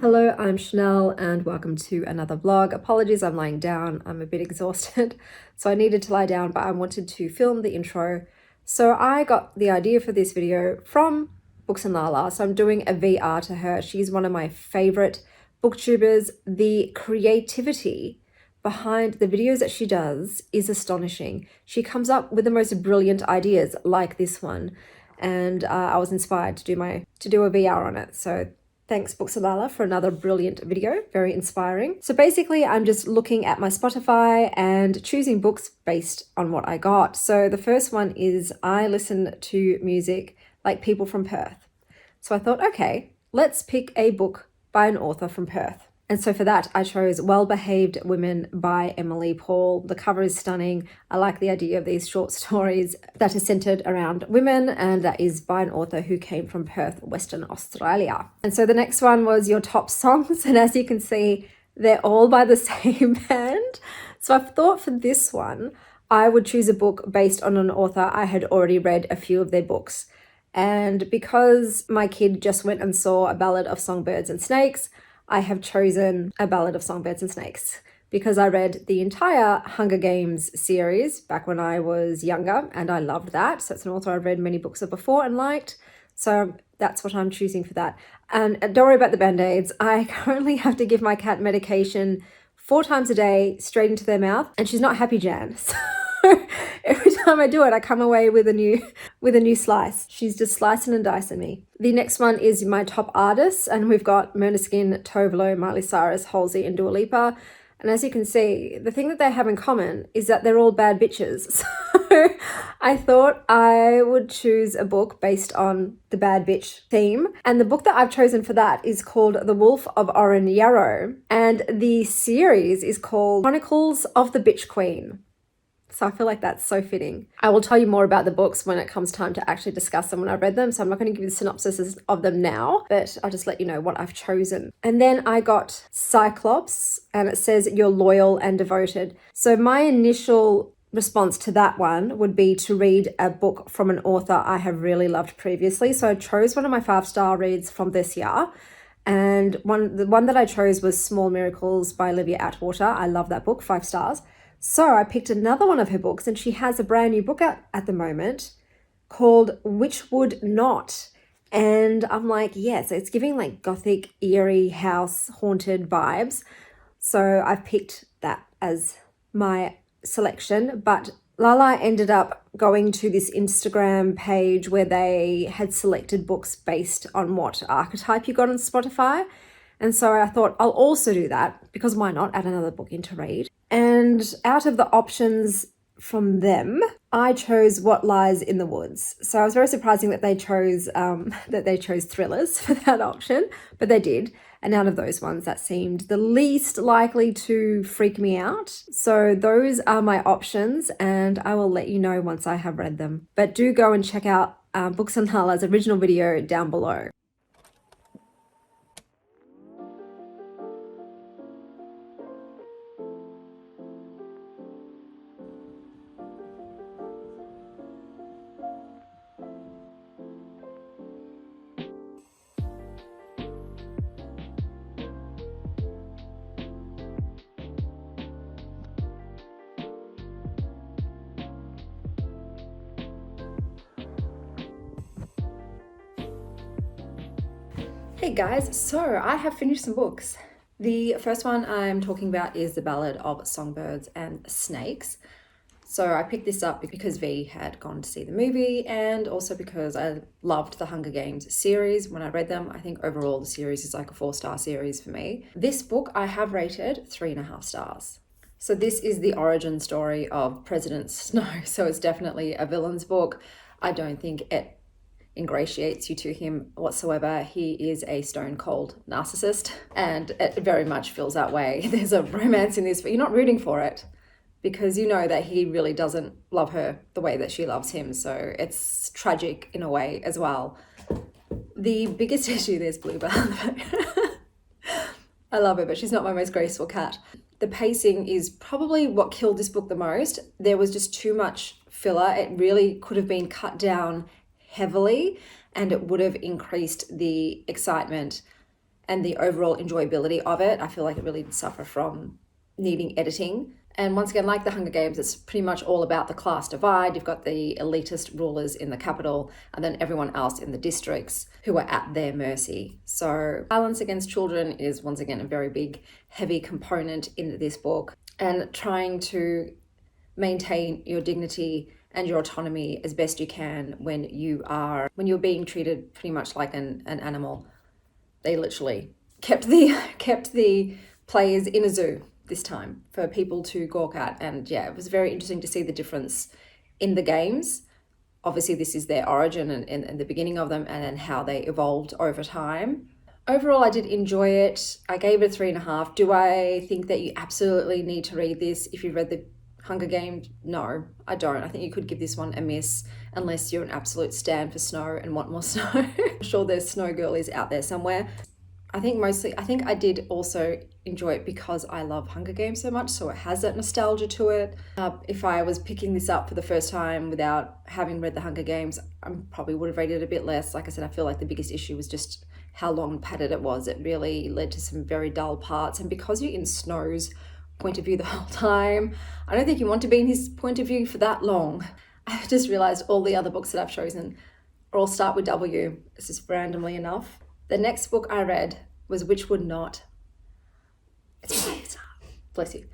Hello, I'm Chanel and welcome to another vlog. Apologies, I'm lying down. I'm a bit exhausted, so I needed to lie down, but I wanted to film the intro. So I got the idea for this video from Books and Lala. So I'm doing a VR to her. She's one of my favorite booktubers. The creativity behind the videos that she does is astonishing. She comes up with the most brilliant ideas like this one. And I was inspired to do a VR on it. So thanks Books and Lala for another brilliant video, very inspiring. So basically I'm just looking at my Spotify and choosing books based on what I got. So the first one is I listen to music like people from Perth. So I thought, okay, let's pick a book by an author from Perth. And so for that, I chose Well-Behaved Women by Emily Paull. The cover is stunning. I like the idea of these short stories that are centered around women, and that is by an author who came from Perth, Western Australia. And so the next one was Your Top Songs. And as you can see, they're all by the same band. So I thought for this one, I would choose a book based on an author I had already read a few of their books. And because my kid just went and saw A Ballad of Songbirds and Snakes, I have chosen A Ballad of Songbirds and Snakes because I read the entire Hunger Games series back when I was younger and I loved that. So it's an author I've read many books of before and liked. So that's what I'm choosing for that. And don't worry about the Band-Aids. I currently have to give my cat medication 4 times a day straight into their mouth, and she's not happy, Jan. So every time I do it, I come away with a new slice. She's just slicing and dicing me. The next one is my top artists, and we've got Måneskin, Tovlo, Miley Cyrus, Halsey, and Dua Lipa. And as you can see, the thing that they have in common is that they're all bad bitches. So I thought I would choose a book based on the bad bitch theme. And the book that I've chosen for that is called The Wolf of Oren-Yaro. And the series is called Chronicles of the Bitch Queen. So I feel like that's so fitting. I will tell you more about the books when it comes time to actually discuss them when I've read them. So I'm not going to give you the synopsis of them now, but I'll just let you know what I've chosen. And then I got Cyclops, and it says You're Loyal and Devoted. So my initial response to that one would be to read a book from an author I have really loved previously. So I chose one of my 5-star reads from this year. And the one that I chose was Small Miracles by Olivia Atwater. I love that book, 5 stars. So I picked another one of her books, and she has a brand new book out at the moment called Witchwood Knot. And I'm like, yes, it's giving like gothic, eerie, house, haunted vibes. So I've picked that as my selection. But Lala ended up going to this Instagram page where they had selected books based on what archetype you got on Spotify. And so I thought I'll also do that because why not add another book in to read. And out of the options from them, I chose What Lies in the Woods. So I was very surprising that they chose thrillers for that option, but they did. And out of those ones, that seemed the least likely to freak me out. So those are my options, and I will let you know once I have read them. But do go and check out Books and Lala's original video down below. Hey guys, so I have finished some books. The first one I'm talking about is The Ballad of Songbirds and Snakes. So I picked this up because V had gone to see the movie, and also because I loved the Hunger Games series when I read them. I think overall the series is like a 4-star series for me. This book I have rated 3.5 stars. So this is the origin story of President Snow. So it's definitely a villain's book. I don't think it ingratiates you to him whatsoever. He is a stone cold narcissist, and it very much feels that way. There's a romance in this, but you're not rooting for it because you know that he really doesn't love her the way that she loves him. So it's tragic in a way as well. The biggest issue, there's Bluebell. I love her, but she's not my most graceful cat. The pacing is probably what killed this book the most. There was just too much filler. It really could have been cut down heavily, and it would have increased the excitement and the overall enjoyability of it. I feel like it really did suffer from needing editing. And once again, like the Hunger Games, it's pretty much all about the class divide. You've got the elitist rulers in the capital and then everyone else in the districts who are at their mercy. So violence against children is once again a very big, heavy component in this book. And trying to maintain your dignity and your autonomy as best you can when you're being treated pretty much like an animal. They literally kept the players in a zoo this time for people to gawk at. And yeah, it was very interesting to see the difference in the games. Obviously, this is their origin and the beginning of them, and then how they evolved over time. Overall, I did enjoy it. I gave it a 3.5. Do I think that you absolutely need to read this if you've read the Hunger Games? No, I don't. I think you could give this one a miss unless you're an absolute stan for snow and want more snow. I'm sure there's snow girlies out there somewhere. I think I did also enjoy it because I love Hunger Games so much, so it has that nostalgia to it. If I was picking this up for the first time without having read the Hunger Games, I probably would have rated it a bit less. Like I said, I feel like the biggest issue was just how long and padded it was. It really led to some very dull parts, and because you're in Snow's point of view the whole time, I don't think you want to be in his point of view for that long. I just realized all the other books that I've chosen all start with W. It's just randomly enough. The next book I read was Witchwood Knot. It's 5 stars. Bless you.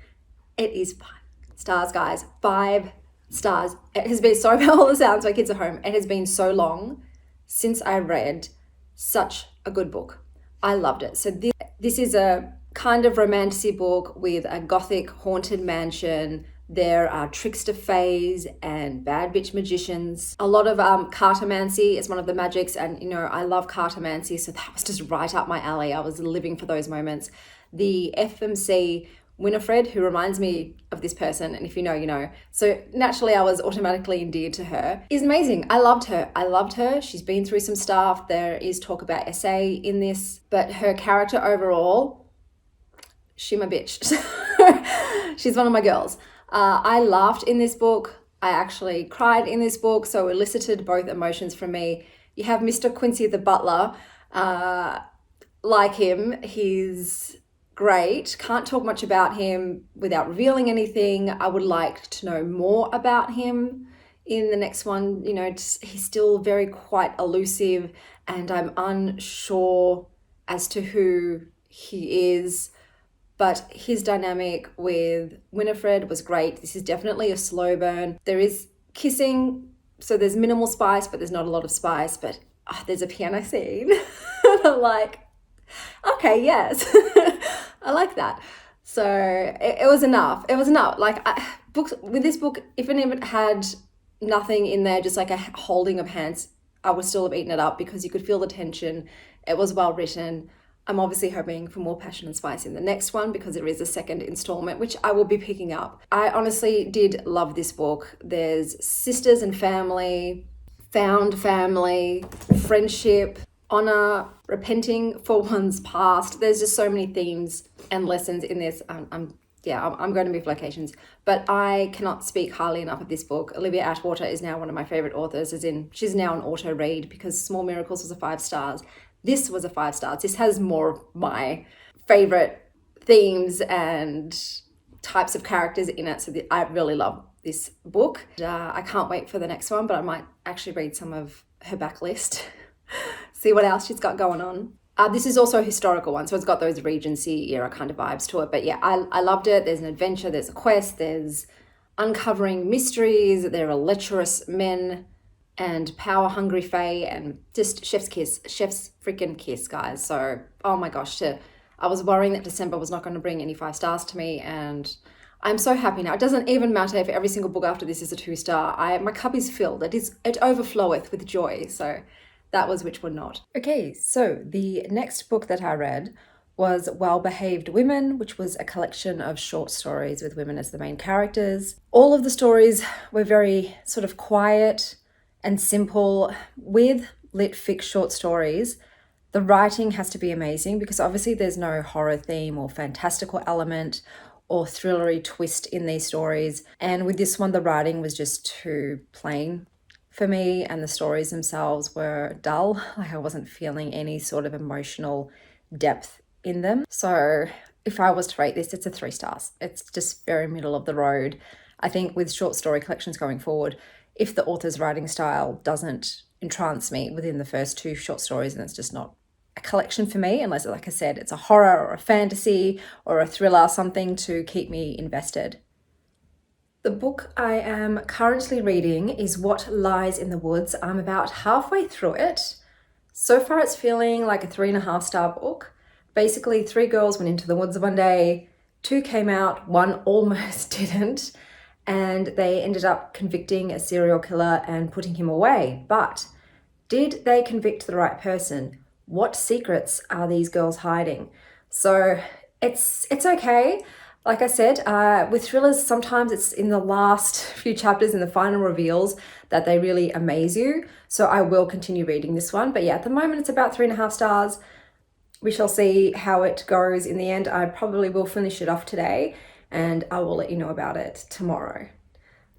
It is 5 stars, guys. 5 stars. It has been so all the sounds, my kids are home. It has been so long since I read such a good book. I loved it. So this is a kind of romantasy book with a gothic haunted mansion. There are trickster fays and bad bitch magicians. A lot of cartomancy is one of the magics, and I love cartomancy, so that was just right up my alley. I was living for those moments. The FMC Winifred, who reminds me of this person, and if you know, you know. So naturally I was automatically endeared to her, is amazing. I loved her. She's been through some stuff. There is talk about essay in this, but her character overall, she my bitch. She's one of my girls. I laughed in this book. I actually cried in this book, so elicited both emotions from me. You have Mr. Quincy the butler. Like him, he's great. Can't talk much about him without revealing anything. I would like to know more about him in the next one. He's still very quite elusive, and I'm unsure as to who he is. But his dynamic with Winifred was great. This is definitely a slow burn. There is kissing, so there's minimal spice, but there's not a lot of spice. But there's a piano scene. I'm like, okay, yes. I like that. So it was enough. It was enough. Like books with this book, if it had nothing in there, just like a holding of hands, I would still have eaten it up because you could feel the tension. It was well written. I'm obviously hoping for more passion and spice in the next one because there is a second installment, which I will be picking up. I honestly did love this book. There's sisters and family, found family, friendship, honor, repenting for one's past. There's just so many themes and lessons in this. I'm going to move locations, but I cannot speak highly enough of this book. Olivia Atwater is now one of my favorite authors, as in she's now an auto read because Small Miracles was a 5 stars. This was a 5 stars. This has more of my favorite themes and types of characters in it. So I really love this book. I can't wait for the next one, but I might actually read some of her backlist, see what else she's got going on. This is also a historical one, so it's got those Regency era kind of vibes to it. But yeah, I loved it. There's an adventure, there's a quest, there's uncovering mysteries, there are lecherous men and power-hungry fae, and just chef's freaking kiss, guys. So, oh my gosh, I was worrying that December was not going to bring any 5 stars to me, and I'm so happy now. It doesn't even matter if every single book after this is a 2 star. My cup is filled. It overfloweth with joy. So that was Witchwood Knot. Okay, so the next book that I read was Well-Behaved Women, which was a collection of short stories with women as the main characters. All of the stories were very sort of quiet and simple. With litfic short stories, the writing has to be amazing because obviously there's no horror theme or fantastical element or thrillery twist in these stories. And with this one, the writing was just too plain for me, and the stories themselves were dull. Like I wasn't feeling any sort of emotional depth in them. So if I was to rate this, it's a 3 stars. It's just very middle of the road. I think with short story collections going forward, if the author's writing style doesn't entrance me within the first 2 short stories, then it's just not a collection for me, unless, like I said, it's a horror or a fantasy or a thriller, something to keep me invested. The book I am currently reading is What Lies in the Woods. I'm about halfway through it. So far it's feeling like a 3.5 star book. Basically, 3 girls went into the woods one day, 2 came out, 1 almost didn't, and they ended up convicting a serial killer and putting him away. But did they convict the right person? What secrets are these girls hiding? So it's okay. Like I said, with thrillers, sometimes it's in the last few chapters, in the final reveals, that they really amaze you. So I will continue reading this one. But yeah, at the moment it's about 3.5 stars. We shall see how it goes in the end. I probably will finish it off today and I will let you know about it tomorrow.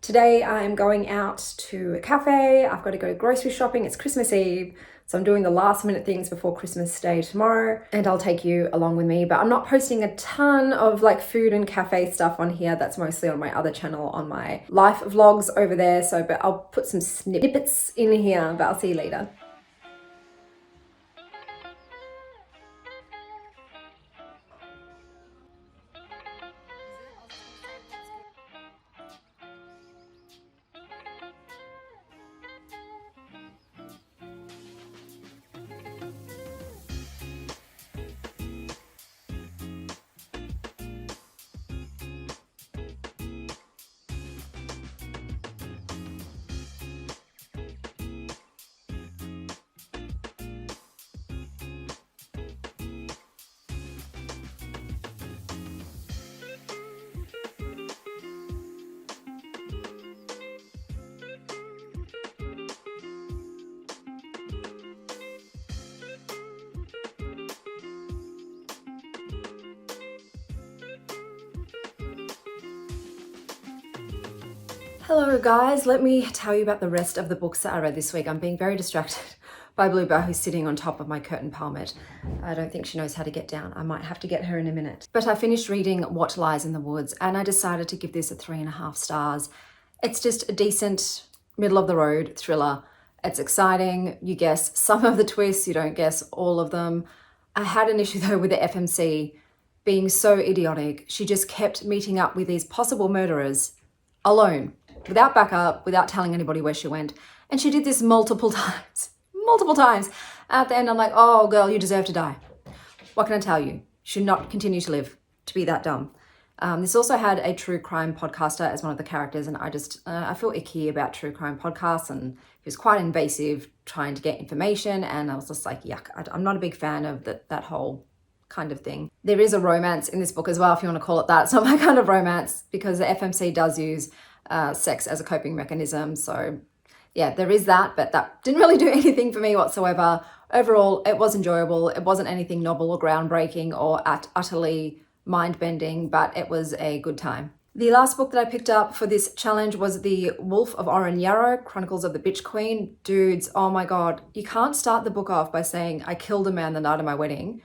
Today I am going out to a cafe. I've got to go grocery shopping. It's Christmas Eve. So I'm doing the last minute things before Christmas Day tomorrow, and I'll take you along with me. But I'm not posting a ton of like food and cafe stuff on here. That's mostly on my other channel, on my life vlogs over there. So, but I'll put some snippets in here, but I'll see you later. Hello guys, let me tell you about the rest of the books that I read this week. I'm being very distracted by Bluebell, who's sitting on top of my curtain palmet. I don't think she knows how to get down. I might have to get her in a minute. But I finished reading What Lies in the Woods and I decided to give this a 3.5 stars. It's just a decent middle of the road thriller. It's exciting. You guess some of the twists, you don't guess all of them. I had an issue though with the FMC being so idiotic. She just kept meeting up with these possible murderers alone, without backup, without telling anybody where she went. And she did this multiple times. At the end, I'm like, oh girl, you deserve to die. What can I tell you? You should not continue to live to be that dumb. This also had a true crime podcaster as one of the characters, and I feel icky about true crime podcasts, and he was quite invasive trying to get information, and I was just like, yuck, I'm not a big fan of that whole kind of thing. There is a romance in this book as well, if you want to call it that. It's not my kind of romance, because the FMC does use sex as a coping mechanism. So yeah, there is that, but that didn't really do anything for me whatsoever. Overall, it was enjoyable. It wasn't anything novel or groundbreaking or utterly mind-bending, but it was a good time. The last book that I picked up for this challenge was the Wolf of Oren-Yaro, Chronicles of the Bitch Queen. Dudes, oh my God, you can't start the book off by saying, I killed a man the night of my wedding,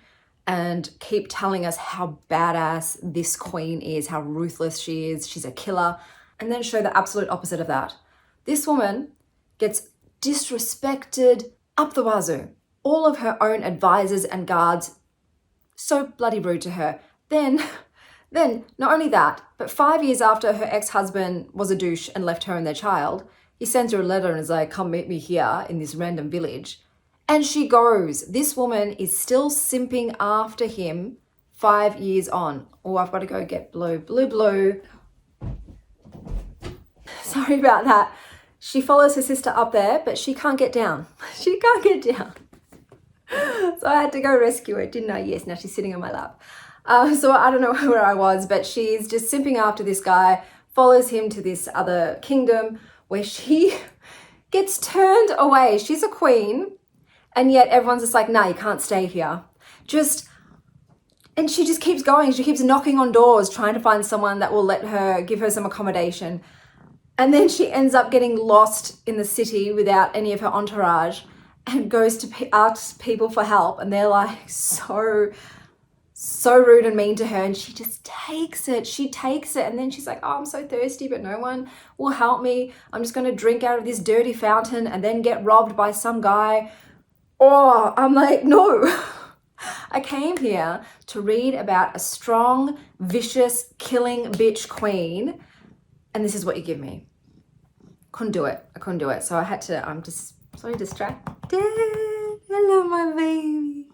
and keep telling us how badass this queen is, how ruthless she is, she's a killer, and then show the absolute opposite of that. This woman gets disrespected up the wazoo. All of her own advisors and guards, so bloody rude to her. Then not only that, but 5 years after her ex-husband was a douche and left her and their child, he sends her a letter and is like, come meet me here in this random village. And she goes. This woman is still simping after him 5 years on. Oh, I've got to go get blue. Sorry about that. She follows her sister up there, but she can't get down. She can't get down. So I had to go rescue her, didn't I? Yes, now she's sitting on my lap. So I don't know where I was, but she's just simping after this guy, follows him to this other kingdom where she gets turned away. She's a queen, and yet everyone's just like, nah, you can't stay here. And she just keeps going. She keeps knocking on doors, trying to find someone that will give her some accommodation. And then she ends up getting lost in the city without any of her entourage. and goes to ask people for help, and they're like so rude and mean to her, and she just takes it. She takes it, and then she's like, oh, I'm so thirsty, but no one will help me. I'm just going to drink out of this dirty fountain and then get robbed by some guy. Oh, I'm like, no. I came here to read about a strong, vicious, killing bitch queen, and this is what you give me. Couldn't do it. I couldn't do it. So I had to, I'm just so distracted. Hello, my baby.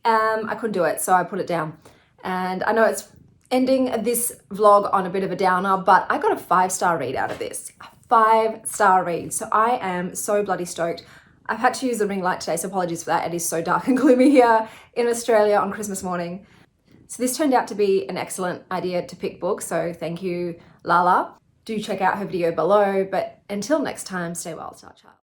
I couldn't do it, so I put it down. And I know it's ending this vlog on a bit of a downer, but I got a 5-star read out of this. A 5-star read. So I am so bloody stoked. I've had to use the ring light today, so apologies for that. It is so dark and gloomy here in Australia on Christmas morning. So this turned out to be an excellent idea to pick books, so thank you, Lala. Do check out her video below, but until next time, stay well, Star Child.